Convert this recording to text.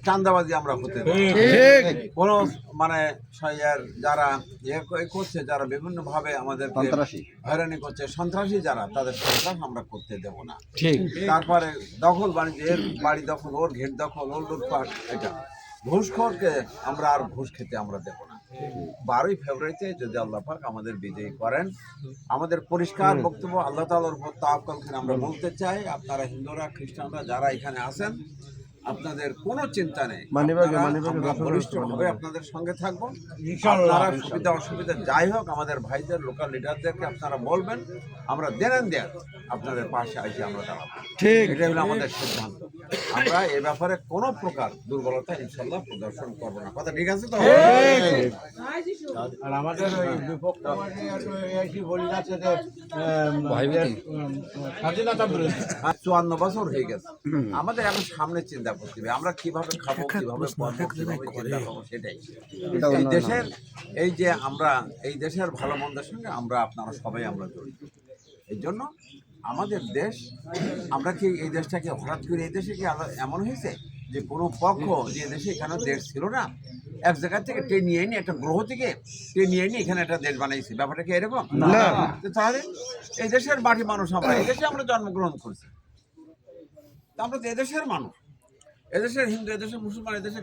চাঁদাবাজি আমরা হতে দেব না। কোনো মানে যারা করছে, যারা বিভিন্ন ভাবে আমাদের হয়রানি করছে, সন্ত্রাসী যারা, তাদের সন্ত্রাস আমরা করতে দেব না। তারপরে দখল বাণিজ্য, এর বাড়ি দখল, ওর ঘের দখল, ওর লুটপাট, এটা ঘুষখোরকে আমরা আর ঘুষ খেতে আমরা দেব না। 12ই ফেব্রুয়ারিতে যদি আল্লাহ পাক আমাদের বিজয়ী করেন, আমাদের পরিষ্কার বক্তব্য, আল্লাহ তাআলার উপর তাওয়াক্কুল করে আমরা বলতে চাই, আপনারা হিন্দুরা, খ্রিস্টানরা যারা এখানে আছেন, আপনাদের কোনো চিন্তা নেই, আমরা বলিষ্ঠভাবে আপনাদের সঙ্গে থাকবো। আপনারা সুবিধা অসুবিধা যাই হোক, আমাদের ভাইদের, লোকাল লিডারদেরকে আপনারা বলবেন, আমরা দেন আপনাদের পাশে এসে আমরা দাঁড়াবো। এটাই হলো আমাদের সিদ্ধান্ত। আমরা এ ব্যাপারে কোনো প্রকার দুর্বলতা ইনশাল্লাহ প্রদর্শন করবো না। কথা ঠিক আছে তো? আর আমাদের ওই বিপক্ষ বলি যাচ্ছে যে স্বাধীনতা বিরোধী 54 বছর হয়ে গেছে। আমাদের এখন সামনে চিন্তা করতে হবে, আমরা কিভাবে খাবো, কিভাবে পড়বো, কিভাবে চিন্তা করবো, সেটাই। এই দেশের এই দেশের ভালো মন্দের সঙ্গে আপনারা সবাই আমরা জড়িত। এই জন্য আমাদের দেশ, আমরা কি এই দেশটাকে হঠাৎ করে, এই দেশে কি এমন হয়েছে যে কোনো পক্ষ যে দেশে এখানে দেশ ছিল না, এক জায়গা থেকে টেনে নিয়ে একটা গ্রহ থেকে টেনে নিয়ে এখানে একটা দেশ বানাইছে? ব্যাপারটা কি এরকম? তাহলে এই দেশের মাটি মানুষ, আমরা এই দেশে আমরা জন্মগ্রহণ করছি, আমরা তো এদেশের মানুষ, এদেশের হিন্দু, এদেশের মুসলমান, এদেশের